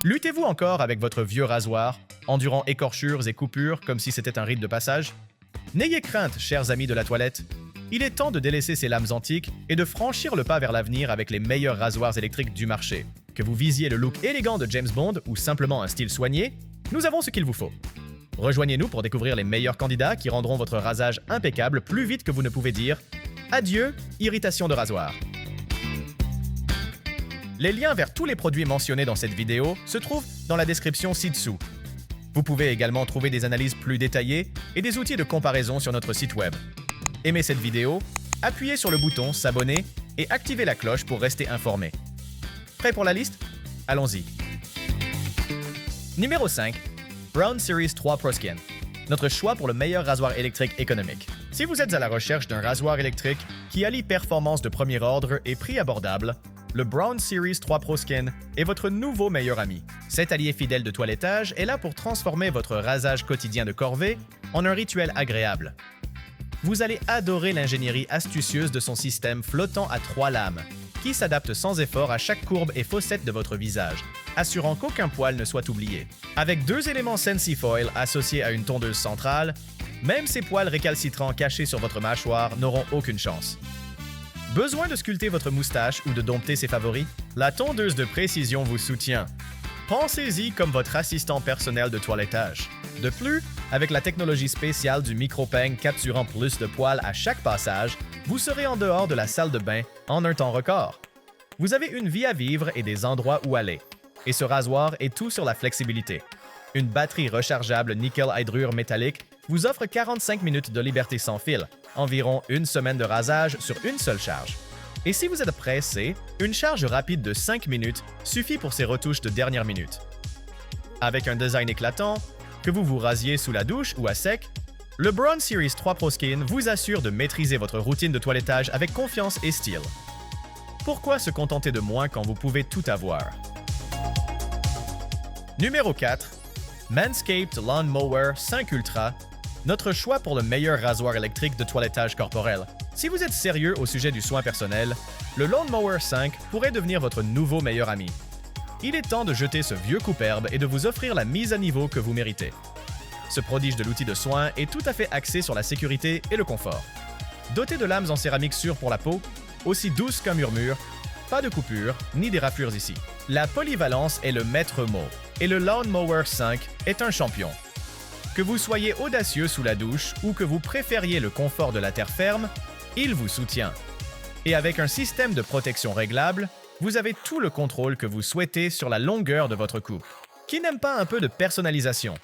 Luttez-vous encore avec votre vieux rasoir, endurant écorchures et coupures comme si c'était un rite de passage? N'ayez crainte, chers amis de la toilette. Il est temps de délaisser ces lames antiques et de franchir le pas vers l'avenir avec les meilleurs rasoirs électriques du marché. Que vous visiez le look élégant de James Bond ou simplement un style soigné, nous avons ce qu'il vous faut. Rejoignez-nous pour découvrir les meilleurs candidats qui rendront votre rasage impeccable plus vite que vous ne pouvez dire « Adieu, irritation de rasoir ». Les liens vers tous les produits mentionnés dans cette vidéo se trouvent dans la description ci-dessous. Vous pouvez également trouver des analyses plus détaillées et des outils de comparaison sur notre site web. Aimez cette vidéo, appuyez sur le bouton s'abonner et activez la cloche pour rester informé. Prêt pour la liste? Allons-y. Numéro 5. Braun Series 3 Pro Skin. Notre choix pour le meilleur rasoir électrique économique. Si vous êtes à la recherche d'un rasoir électrique qui allie performance de premier ordre et prix abordable, le Braun Series 3 Pro Skin est votre nouveau meilleur ami. Cet allié fidèle de toilettage est là pour transformer votre rasage quotidien de corvée en un rituel agréable. Vous allez adorer l'ingénierie astucieuse de son système flottant à 3 lames, qui s'adapte sans effort à chaque courbe et fossette de votre visage, assurant qu'aucun poil ne soit oublié. Avec 2 éléments Sensifoil associés à une tondeuse centrale, même ces poils récalcitrants cachés sur votre mâchoire n'auront aucune chance. Besoin de sculpter votre moustache ou de dompter ses favoris? La tondeuse de précision vous soutient. Pensez-y comme votre assistant personnel de toilettage. De plus, avec la technologie spéciale du micro-peigne capturant plus de poils à chaque passage, vous serez en dehors de la salle de bain en un temps record. Vous avez une vie à vivre et des endroits où aller. Et ce rasoir est tout sur la flexibilité. Une batterie rechargeable nickel-hydrure métallique vous offre 45 minutes de liberté sans fil, environ une semaine de rasage sur une seule charge. Et si vous êtes pressé, une charge rapide de 5 minutes suffit pour ces retouches de dernière minute. Avec un design éclatant, que vous vous rasiez sous la douche ou à sec, le Braun Series 3 Pro Skin vous assure de maîtriser votre routine de toilettage avec confiance et style. Pourquoi se contenter de moins quand vous pouvez tout avoir? Numéro 4. Manscaped Lawn Mower 5 Ultra, notre choix pour le meilleur rasoir électrique de toilettage corporel. Si vous êtes sérieux au sujet du soin personnel, le Lawn Mower 5 pourrait devenir votre nouveau meilleur ami. Il est temps de jeter ce vieux coupe-herbe et de vous offrir la mise à niveau que vous méritez. Ce prodige de l'outil de soin est tout à fait axé sur la sécurité et le confort. Doté de lames en céramique sûre pour la peau, aussi douce qu'un murmure, pas de coupure ni des raflures ici. La polyvalence est le maître mot et le Lawn Mower 5 est un champion. Que vous soyez audacieux sous la douche ou que vous préfériez le confort de la terre ferme, il vous soutient. Et avec un système de protection réglable, vous avez tout le contrôle que vous souhaitez sur la longueur de votre coupe. Qui n'aime pas un peu de personnalisation?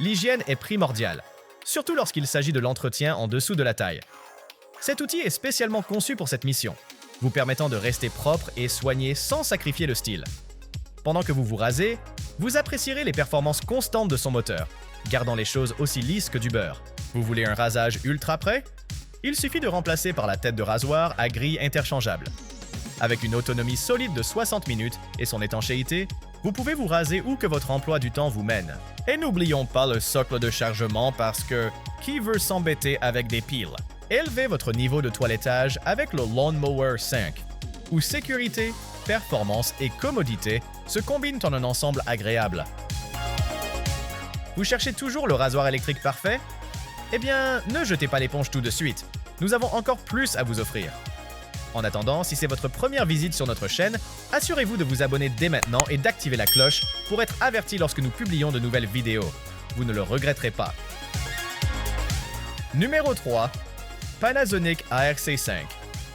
L'hygiène est primordiale, surtout lorsqu'il s'agit de l'entretien en dessous de la taille. Cet outil est spécialement conçu pour cette mission, vous permettant de rester propre et soigné sans sacrifier le style. Pendant que vous vous rasez, vous apprécierez les performances constantes de son moteur, gardant les choses aussi lisses que du beurre. Vous voulez un rasage ultra près? Il suffit de remplacer par la tête de rasoir à grille interchangeable. Avec une autonomie solide de 60 minutes et son étanchéité, vous pouvez vous raser où que votre emploi du temps vous mène. Et n'oublions pas le socle de chargement parce que qui veut s'embêter avec des piles? Élevez votre niveau de toilettage avec le Lawn Mower 5, où sécurité, performance et commodité se combinent en un ensemble agréable. Vous cherchez toujours le rasoir électrique parfait? Eh bien, ne jetez pas l'éponge tout de suite. Nous avons encore plus à vous offrir. En attendant, si c'est votre première visite sur notre chaîne, assurez-vous de vous abonner dès maintenant et d'activer la cloche pour être averti lorsque nous publions de nouvelles vidéos. Vous ne le regretterez pas. Numéro 3. Panasonic ARC5.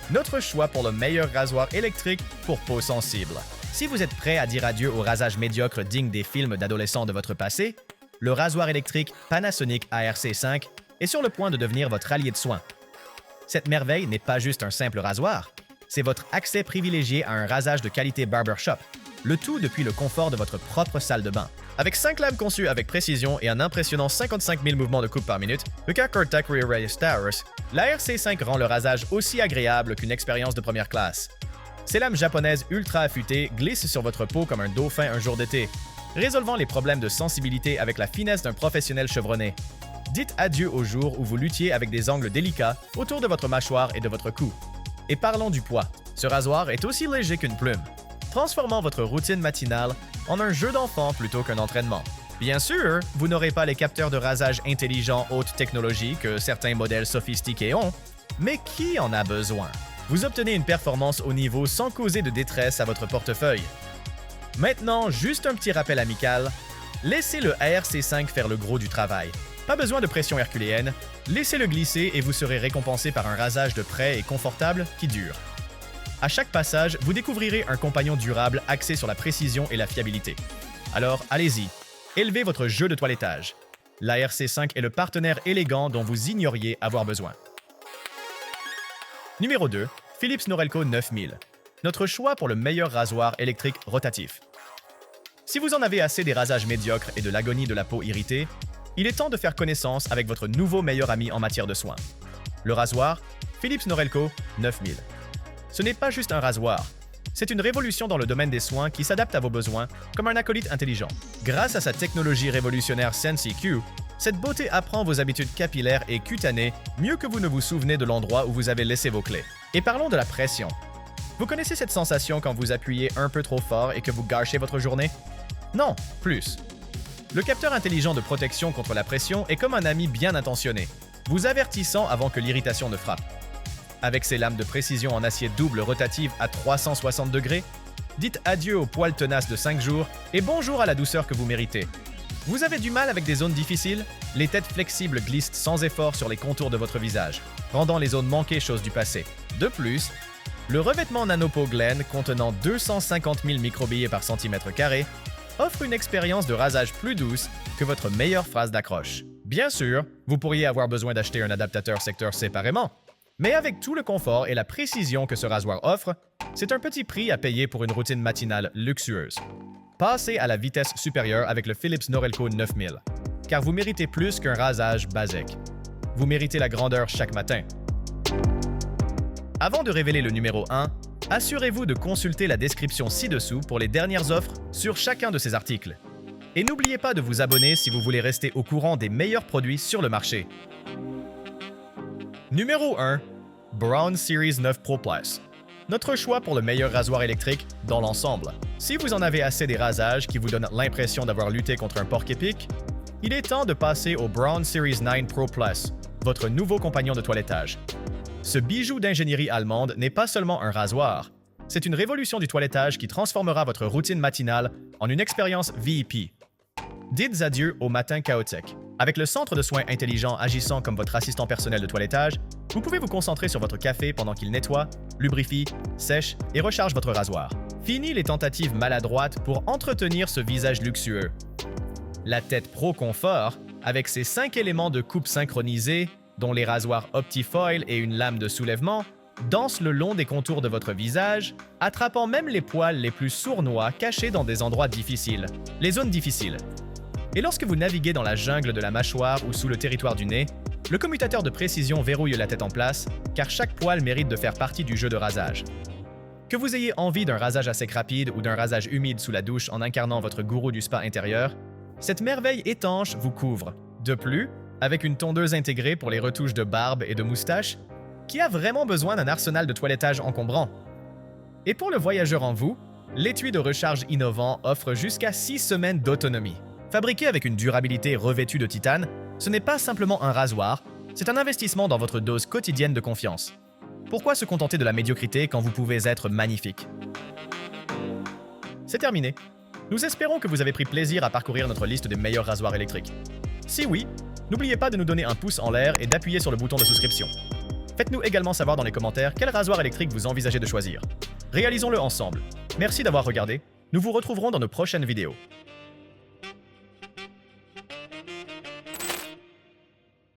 Notre choix pour le meilleur rasoir électrique pour peau sensible. Si vous êtes prêt à dire adieu au rasage médiocre digne des films d'adolescents de votre passé, le rasoir électrique Panasonic ARC5 est sur le point de devenir votre allié de soin. Cette merveille n'est pas juste un simple rasoir, c'est votre accès privilégié à un rasage de qualité barbershop, le tout depuis le confort de votre propre salle de bain. Avec 5 lames conçues avec précision et un impressionnant 55 000 mouvements de coupe par minute, le Kakortak Rear Race Towers, l'ARC5 rend le rasage aussi agréable qu'une expérience de première classe. Ces lames japonaises ultra affûtées glissent sur votre peau comme un dauphin un jour d'été, résolvant les problèmes de sensibilité avec la finesse d'un professionnel chevronné. Dites adieu au jour où vous luttiez avec des angles délicats autour de votre mâchoire et de votre cou. Et parlons du poids. Ce rasoir est aussi léger qu'une plume. transformant votre routine matinale en un jeu d'enfant plutôt qu'un entraînement. Bien sûr, vous n'aurez pas les capteurs de rasage intelligents haute technologie que certains modèles sophistiqués ont, mais qui en a besoin? Vous obtenez une performance au niveau sans causer de détresse à votre portefeuille. Maintenant, juste un petit rappel amical, laissez le ARC5 faire le gros du travail. Pas besoin de pression herculéenne, laissez-le glisser et vous serez récompensé par un rasage de près et confortable qui dure. À chaque passage, vous découvrirez un compagnon durable axé sur la précision et la fiabilité. Alors, allez-y, élevez votre jeu de toilettage. L'ARC5 est le partenaire élégant dont vous ignoriez avoir besoin. Numéro 2, Philips Norelco 9000. Notre choix pour le meilleur rasoir électrique rotatif. Si vous en avez assez des rasages médiocres et de l'agonie de la peau irritée, il est temps de faire connaissance avec votre nouveau meilleur ami en matière de soins. Le rasoir Philips Norelco 9000. Ce n'est pas juste un rasoir, c'est une révolution dans le domaine des soins qui s'adapte à vos besoins comme un acolyte intelligent. Grâce à sa technologie révolutionnaire SensiQ, cette beauté apprend vos habitudes capillaires et cutanées mieux que vous ne vous souvenez de l'endroit où vous avez laissé vos clés. Et parlons de la pression. Vous connaissez cette sensation quand vous appuyez un peu trop fort et que vous gâchez votre journée? Non, plus. Le capteur intelligent de protection contre la pression est comme un ami bien intentionné, vous avertissant avant que l'irritation ne frappe. Avec ses lames de précision en acier double rotative à 360 degrés, dites adieu aux poils tenaces de 5 jours et bonjour à la douceur que vous méritez. Vous avez du mal avec des zones difficiles? Les têtes flexibles glissent sans effort sur les contours de votre visage, rendant les zones manquées chose du passé. De plus, le revêtement Nanopo Glen contenant 250 000 microbillets par centimètre carré offre une expérience de rasage plus douce que votre meilleure phrase d'accroche. Bien sûr, vous pourriez avoir besoin d'acheter un adaptateur secteur séparément, mais avec tout le confort et la précision que ce rasoir offre, c'est un petit prix à payer pour une routine matinale luxueuse. Passez à la vitesse supérieure avec le Philips Norelco 9000, car vous méritez plus qu'un rasage basique. Vous méritez la grandeur chaque matin. Avant de révéler le numéro 1, assurez-vous de consulter la description ci-dessous pour les dernières offres sur chacun de ces articles. Et n'oubliez pas de vous abonner si vous voulez rester au courant des meilleurs produits sur le marché. Numéro 1. Braun Series 9 Pro Plus. Notre choix pour le meilleur rasoir électrique dans l'ensemble. Si vous en avez assez des rasages qui vous donnent l'impression d'avoir lutté contre un porc-épic, il est temps de passer au Braun Series 9 Pro Plus, votre nouveau compagnon de toilettage. Ce bijou d'ingénierie allemande n'est pas seulement un rasoir, c'est une révolution du toilettage qui transformera votre routine matinale en une expérience VIP. Dites adieu au matin chaotique. Avec le centre de soins intelligent agissant comme votre assistant personnel de toilettage, vous pouvez vous concentrer sur votre café pendant qu'il nettoie, lubrifie, sèche et recharge votre rasoir. Fini les tentatives maladroites pour entretenir ce visage luxueux. La tête Pro Confort, avec ses 5 éléments de coupe synchronisés, dont les rasoirs OptiFoil et une lame de soulèvement, danse le long des contours de votre visage, attrapant même les poils les plus sournois cachés dans des endroits difficiles, les zones difficiles. Et lorsque vous naviguez dans la jungle de la mâchoire ou sous le territoire du nez, le commutateur de précision verrouille la tête en place, car chaque poil mérite de faire partie du jeu de rasage. Que vous ayez envie d'un rasage à sec rapide ou d'un rasage humide sous la douche en incarnant votre gourou du spa intérieur, cette merveille étanche vous couvre. De plus, avec une tondeuse intégrée pour les retouches de barbe et de moustache, qui a vraiment besoin d'un arsenal de toilettage encombrant? Et pour le voyageur en vous, l'étui de recharge innovant offre jusqu'à 6 semaines d'autonomie. Fabriqué avec une durabilité revêtue de titane, ce n'est pas simplement un rasoir, c'est un investissement dans votre dose quotidienne de confiance. Pourquoi se contenter de la médiocrité quand vous pouvez être magnifique? C'est terminé. Nous espérons que vous avez pris plaisir à parcourir notre liste des meilleurs rasoirs électriques. Si oui, n'oubliez pas de nous donner un pouce en l'air et d'appuyer sur le bouton de souscription. Faites-nous également savoir dans les commentaires quel rasoir électrique vous envisagez de choisir. Réalisons-le ensemble. Merci d'avoir regardé. Nous vous retrouverons dans nos prochaines vidéos.